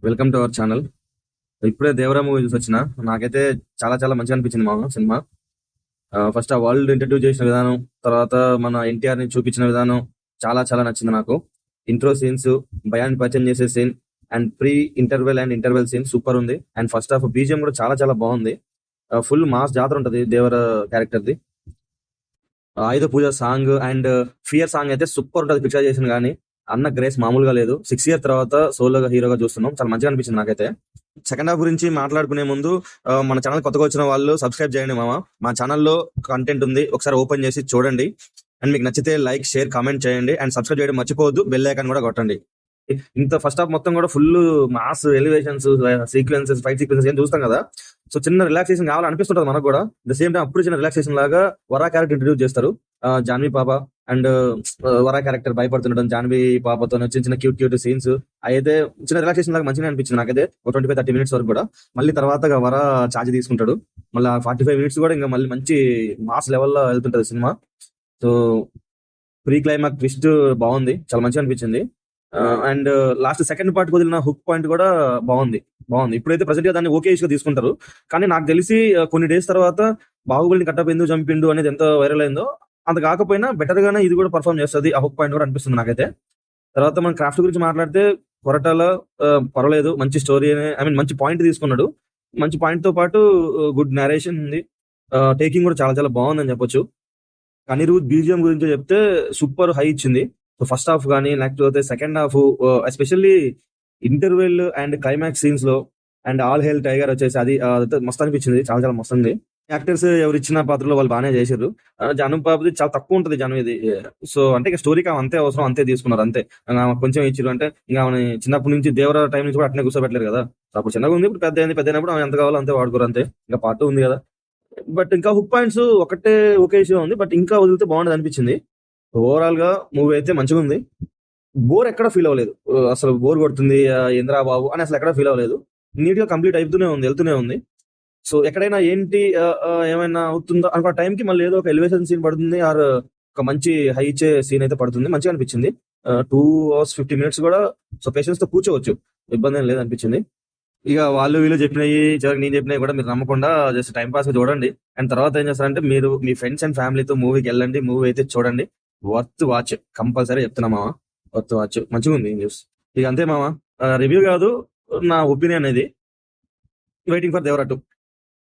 Welcome to our channel. ఇప్పుడే Devara movie చూసి వచ్చిన. నాకైతే చాలా చాలా మంచిగా అనిపించింది మామ సినిమా. ఫస్ట్ ఆ వరల్డ్ ఇంట్రడ్యూస్ చేసిన విధానం, తర్వాత మన ఎన్టీఆర్ ని చూపించిన విధానం చాలా చాలా నచ్చింది నాకు. ఇంట్రో సీన్స్, భయాన్ని పరిచయం చేసే scene and pre interval and interval scene super ఉంది. అండ్ ఫస్ట్ హాఫ్ బీజిఎం కూడా చాలా చాలా బాగుంది. ఫుల్ మాస్ జాతర ఉంటది దేవర క్యారెక్టర్ ది. Ayudha Puja song and fear song అయితే సూపర్ ఉంటది. పిక్చర్ చేసిన కానీ అన్న గ్రేస్ మామూలుగా లేదు. 6 years తర్వాత సోలోగా హీరోగా చూస్తున్నాం. చాలా మంచిగా అనిపించింది నాకైతే. సెకండ్ హాఫ్ గురించి మాట్లాడుకునే ముందు మన ఛానల్ కొత్తగా వచ్చిన వాళ్ళు సబ్స్క్రైబ్ చేయండి మామ. మా ఛానల్లో కంటెంట్ ఉంది, ఒకసారి ఓపెన్ చేసి చూడండి. అండ్ మీకు నచ్చితే లైక్, షేర్, కామెంట్ చేయండి. అండ్ సబ్స్క్రైబ్ చేయడం మర్చిపోవద్దు. బెల్ ఐకాన్ కూడా కొట్టండి. ఇంత ఫస్ట్ హాఫ్ మొత్తం కూడా full mass elevations, sequences, fight sequences ఏం చూస్తాం కదా. సో చిన్న రిలాక్సేషన్ కావాలనిపిస్తుంటది మనకు కూడా. ద సేమ్ టైం అప్పుడు చిన్న రిలాక్సేషన్ లాగా వరా క్యారెక్టర్ ఇంట్రడ్యూస్ చేస్తారు. జాన్వీ పాప అండ్ వరా క్యారెక్టర్ భయపడుతుండడం, జాన్వీ పాపతో చిన్న చిన్న క్యూట్ క్యూట్ సీన్స్ అయితే చిన్న రిలాక్సేషన్ లాగా మంచిగా అనిపించింది నాకైతే. ఒక 25-30 minutes వరకు కూడా. మళ్ళీ తర్వాత వరా ఛార్జ్ తీసుకుంటాడు. మళ్ళీ 45 minutes కూడా ఇంకా మళ్ళీ మంచి మాస్ లెవెల్లో వెళ్తుంటది సినిమా. సో ప్రీ క్లైమాక్స్ ట్విస్ట్ బాగుంది, చాలా మంచిగా అనిపించింది. అండ్ లాస్ట్ సెకండ్ పార్ట్ వదిలిన హుక్ పాయింట్ కూడా బాగుంది. ఇప్పుడైతే ప్రెసెంట్ గా దాన్ని ఓకే గా తీసుకుంటారు. కానీ నాకు తెలిసి కొన్ని డేస్ తర్వాత బాహుబలిని కట్టప్ ఎందుకు చంపిండు అనేది ఎంత వైరల్ అయిందో అంత కాకపోయినా బెటర్ గానే ఇది కూడా పర్ఫామ్ చేస్తుంది. ఆ హుక్ పాయింట్ కూడా అనిపిస్తుంది నాకైతే. తర్వాత మన క్రాఫ్ట్ గురించి మాట్లాడితే కొరటాల పర్వాలేదు, మంచి స్టోరీ, ఐ మీన్ మంచి పాయింట్ తీసుకున్నాడు. మంచి పాయింట్ తో పాటు గుడ్ నరేషన్ ఉంది. టేకింగ్ కూడా చాలా చాలా బాగుందని చెప్పొచ్చు. అనిరుద్ బీజిఎం గురించి చెప్తే సూపర్ హై ఇచ్చింది. సో ఫస్ట్ హాఫ్ కానీ లేకపోతే second half, especially interval and climax scenes లో అండ్ ఆల్ హెల్ టైగర్ వచ్చేసి అది మస్తు అనిపించింది. చాలా చాలా మస్తు ఉంది. యాక్టర్స్ ఎవరు ఇచ్చిన పాత్రలో వాళ్ళు బాగానే చేశారు. జాను బాబుది చాలా తక్కువ ఉంటుంది. జాను ఇది సో అంటే ఇక స్టోరీకి అంతే అవసరం, అంతే తీసుకున్నారు అంతే. కొంచెం ఇచ్చారు అంటే ఇంకా ఆమె చిన్నప్పటి నుంచి దేవర టైం నుంచి కూడా అట్నే కూర్చోబెట్టలేరు కదా. అప్పుడు చిన్నగా ఉంది, ఇప్పుడు పెద్ద అయినప్పుడు ఆమె ఎంత కావాలో అంతే వాడుకోరు అంతే. ఇంకా పార్ట్ ఉంది కదా. బట్ ఇంకా హుక్ పాయింట్స్ ఒకటే ఒకే ఇష్యూ ఉంది. బట్ ఇంకా వదిలితే బాగుండదు అనిపించింది. ఓవరాల్ గా మూవీ అయితే మంచిగా ఉంది. బోర్ ఎక్కడ ఫీల్ అవ్వలేదు. అసలు బోర్ కొడుతుంది ఇంద్రా బాబు అని అసలు ఎక్కడ ఫీల్ అవ్వలేదు. నీట్ గా కంప్లీట్ అయితూనే ఉంది, వెళ్తూనే ఉంది. సో ఎక్కడైనా ఏంటి ఏమైనా అవుతుందో అనుకో టైంకి మళ్ళీ ఏదో ఒక ఎలివేషన్ సీన్ పడుతుంది, ఆర్ ఒక మంచి హై ఇచ్చే సీన్ అయితే పడుతుంది. మంచిగా అనిపించింది. 2 hours 50 minutes కూడా సో పేషెన్స్ తో కూర్చోవచ్చు, ఇబ్బంది ఏం లేదు అనిపించింది. ఇక వాళ్ళు వీళ్ళు చెప్పినవి చివరికి నేను చెప్పినవి కూడా మీరు నమ్మకుండా జస్ట్ టైం పాస్ చూడండి. అండ్ తర్వాత ఏం చేస్తారంటే మీరు మీ ఫ్రెండ్స్ అండ్ ఫ్యామిలీతో మూవీకి వెళ్ళండి. మూవీ అయితే చూడండి, వర్త్ వాచ్, కంపల్సరీ చెప్తున్నా మామ, వర్త్ వాచ్. మంచిగా ఉంది న్యూస్. ఇక అంతే మామ, రివ్యూ కాదు, నా ఒపీనియన్ ఇది. Waiting for Devara 2.